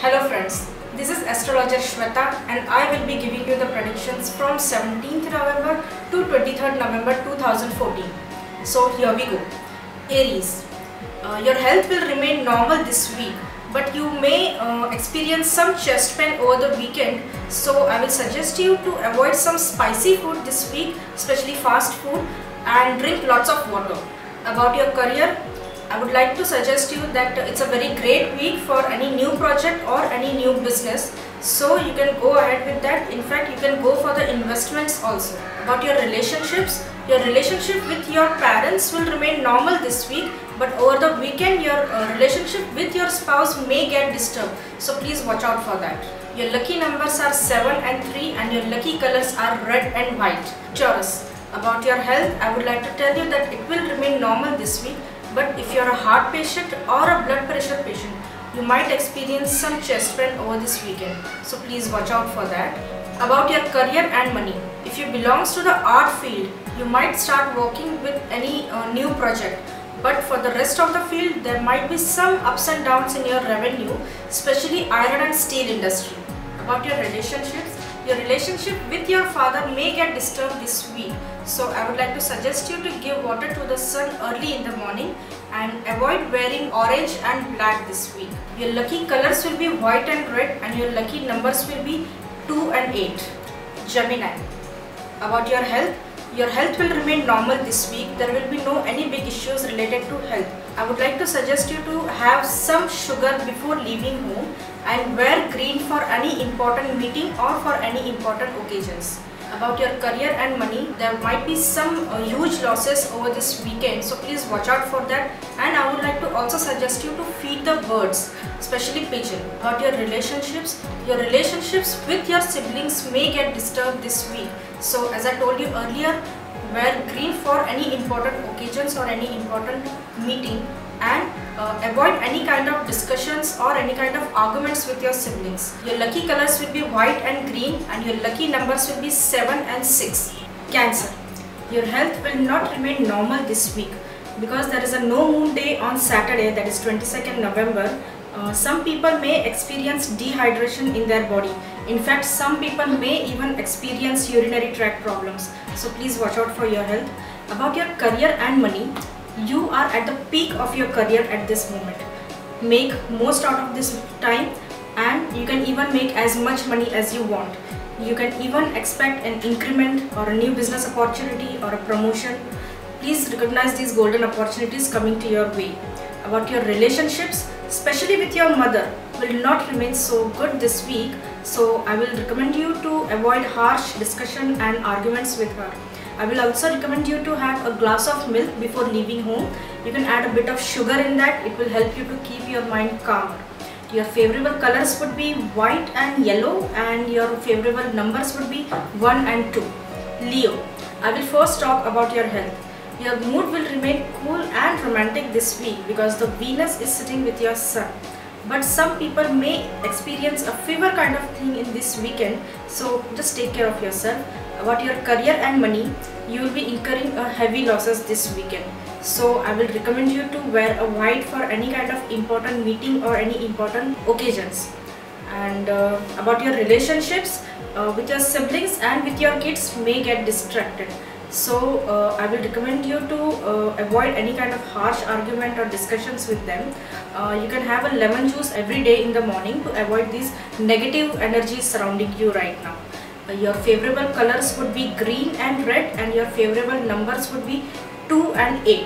Hello friends, this is astrologer Shweta and I will be giving you the predictions from 17th November to 23rd November 2014. So here we go. Aries, your health will remain normal this week, but you may experience some chest pain over the weekend. So I will suggest you to avoid some spicy food this week, especially fast food, and drink lots of water. About your career, I would like to suggest you that it's a very great week for any new project or any new business. So you can go ahead with that. In fact, you can go for the investments also. About your relationship with your parents will remain normal this week, but over the weekend your relationship with your spouse may get disturbed. So please watch out for that. Your lucky numbers are 7 and 3 and your lucky colors are red and white. Taurus, about your health, I would like to tell you that it will remain normal this week. But if you are a heart patient or a blood pressure patient, you might experience some chest pain over this weekend. So please watch out for that. About your career and money, if you belongs to the art field, you might start working with any new project. But for the rest of the field, there might be some ups and downs in your revenue, especially iron and steel industry. About your relationship with your father may get disturbed this week. So I would like to suggest you to give water to the sun early in the morning and avoid wearing orange and black this week. Your lucky colors will be white and red and your lucky numbers will be 2 and 8. Gemini, about your health will remain normal this week. There will be no any big issues related to health. I would like to suggest you to have some sugar before leaving home and wear green for any important meeting or for any important occasions. About your career and money, there might be some huge losses over this weekend, so please watch out for that. And I would like to also suggest you to feed the birds, especially pigeon. About your relationships with your siblings may get disturbed this week. So as I told you earlier, wear green for any important occasions or any important meeting, and avoid any kind of discussions or any kind of arguments with your siblings. Your lucky colors will be white and green and your lucky numbers will be 7 and 6. Cancer, your health will not remain normal this week because there is a no moon day on Saturday, that is 22nd November. Some people may experience dehydration in their body. In fact, some people may even experience urinary tract problems. So please watch out for your health. About your career and money, you are at the peak of your career at this moment. Make most out of this time and you can even make as much money as you want. You can even expect an increment or a new business opportunity or a promotion. Please recognize these golden opportunities coming to your way. About your relationships, especially with your mother, will not remain so good this week. So I will recommend you to avoid harsh discussion and arguments with her. I will also recommend you to have a glass of milk before leaving home. You can add a bit of sugar in that. It will help you to keep your mind calmer. Your favorable colors would be white and yellow and your favorable numbers would be 1 and 2. Leo, I will first talk about your health. Your mood will remain cool and romantic this week because the Venus is sitting with your sun. But some people may experience a fever kind of thing in this weekend, so just take care of yourself. About your career and money, you will be incurring heavy losses this weekend. So I will recommend you to wear a white for any kind of important meeting or any important occasions. And about your relationships with your siblings and with your kids may get distracted. So I will recommend you to avoid any kind of harsh argument or discussions with them. You can have a lemon juice every day in the morning to avoid these negative energies surrounding you right now. Your favorable colors would be green and red and your favorable numbers would be 2 and 8.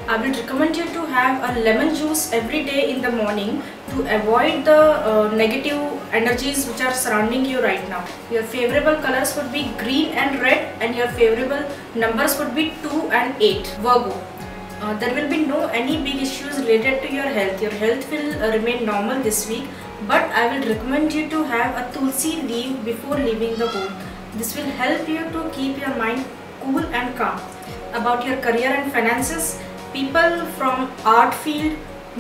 I will recommend you to have a lemon juice every day in the morning to avoid the negative energies which are surrounding you right now. Your favorable colors would be green and red and your favorable numbers would be 2 and 8. Virgo, there will be no any big issues related to your health. Your health will remain normal this week, but I will recommend you to have a tulsi leaf before leaving the home. This will help you to keep your mind cool and calm. About your career and finances, people from art field,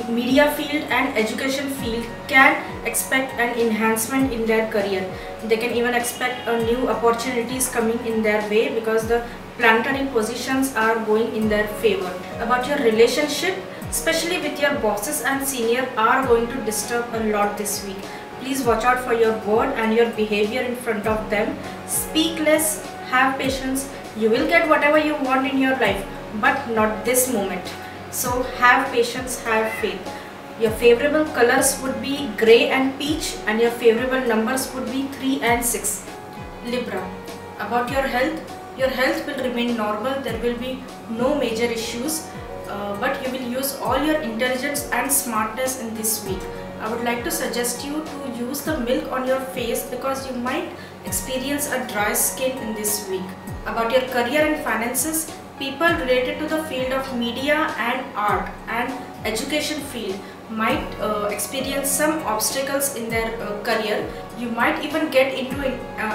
media field and education field can expect an enhancement in their career. They can even expect new opportunities coming in their way because the planetary positions are going in their favor. About your relationship, especially with your bosses and senior, are going to disturb a lot this week. please watch out for your word and your behavior in front of them. Speak less, have patience. You will get whatever you want in your life, but not this moment. So have patience, have faith. Your favorable colors would be grey and peach, and your favorable numbers would be 3 and 6. Libra, about your health will remain normal. There will be no major issues, but you will use all your intelligence and smartness in this week. I would like to suggest you to use the milk on your face because you might experience a dry skin in this week. About your career and finances, people related to the field of media and art and education field might experience some obstacles in their career. You might even get into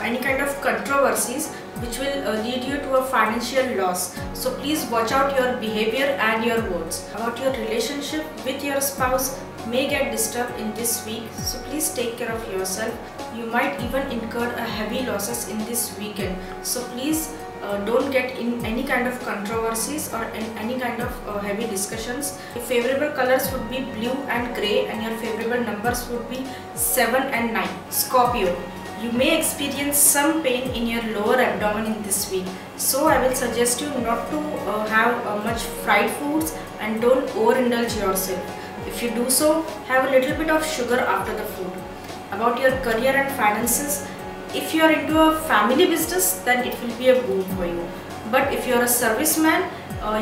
any kind of controversies which will lead you to a financial loss. So please watch out your behavior and your words. About your relationship with your spouse may get disturbed in this week, so please take care of yourself. You might even incur a heavy losses in this weekend, so please don't get in any kind of controversies or in any kind of heavy discussions. Your favorable colors would be blue and grey, and your favorable numbers would be 7 and 9. Scorpio, you may experience some pain in your lower abdomen in this week, so I will suggest you not to have much fried foods and don't overindulge yourself. If you do so, have a little bit of sugar after the food. About your career and finances, if you are into a family business, then it will be a boom for you. But if you are a serviceman,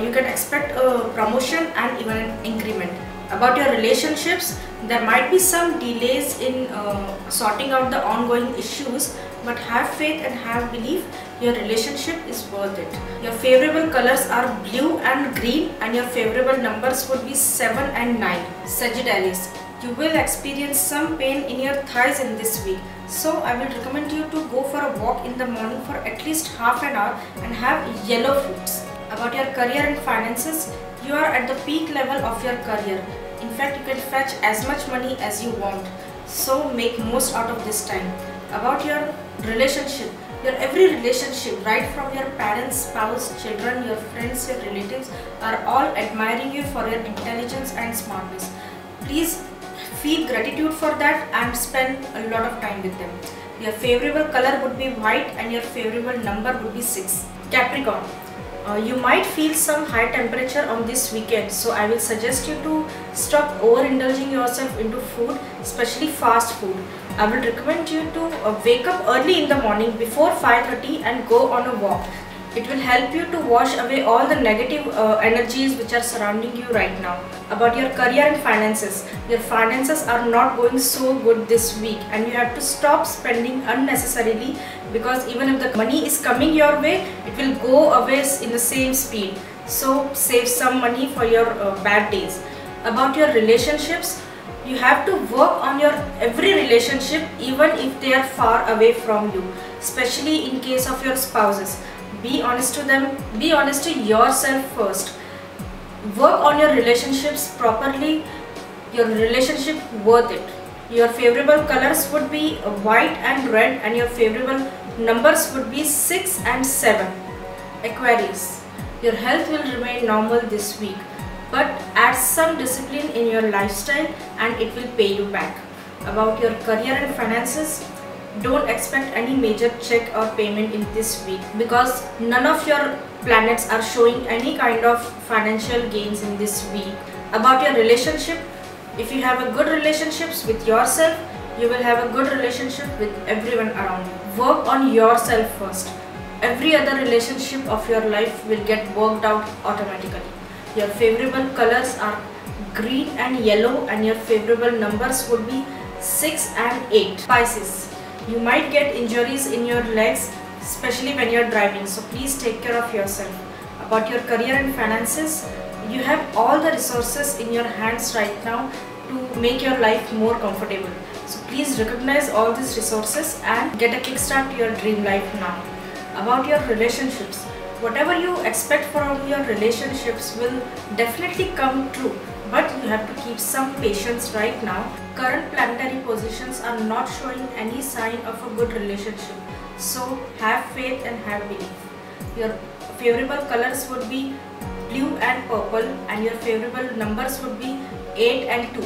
you can expect a promotion and even an increment. About your relationships, there might be some delays in sorting out the ongoing issues, but have faith and have belief. Your relationship is worth it. Your favorable colors are blue and green, and your favorable numbers would be 7 and 9. Sagittarius, you will experience some pain in your thighs in this week, so I will recommend you to go for a walk in the morning for at least half an hour and have yellow fruits. About your career and finances, you are at the peak level of your career. In fact, you can fetch as much money as you want, so make most out of this time. About your relationship, your every relationship, right from your parents, spouse, children, your friends, your relatives, are all admiring you for your intelligence and smartness. Please feel gratitude for that and spend a lot of time with them. Your favorable color would be white and your favorable number would be 6. Capricorn, you might feel some high temperature on this weekend, so I will suggest you to stop overindulging yourself into food, especially fast food. I will recommend you to wake up early in the morning before 5:30 and go on a walk. It will help you to wash away all the negative energies which are surrounding you right now. About your career and finances, your finances are not going so good this week, and you have to stop spending unnecessarily, because even if the money is coming your way, it will go away in the same speed. So save some money for your bad days. About your relationships, you have to work on your every relationship, even if they are far away from you, especially in case of your spouses. Be honest to them, be honest to yourself first. Work on your relationships properly, your relationship worth it. Your favorable colors would be white and red, and your favorable numbers would be 6 and 7. Aquarius, your health will remain normal this week, but add some discipline in your lifestyle and it will pay you back. About your career and finances, don't expect any major check or payment in this week, because none of your planets are showing any kind of financial gains in this week. About your relationship, if you have a good relationships with yourself, you will have a good relationship with everyone around you. Work on yourself first. Every other relationship of your life will get worked out automatically. Your favorable colors are green and yellow, and your favorable numbers would be 6 and 8. Pisces, you might get injuries in your legs, especially when you are driving, so please take care of yourself. About your career and finances, you have all the resources in your hands right now to make your life more comfortable. So please recognize all these resources and get a kickstart to your dream life now. About your relationships, whatever you expect from your relationships will definitely come true, but you have to keep some patience right now. Current planetary positions are not showing any sign of a good relationship, so have faith and have belief. Your favorable colors would be blue and purple, and your favorable numbers would be 8 and 2.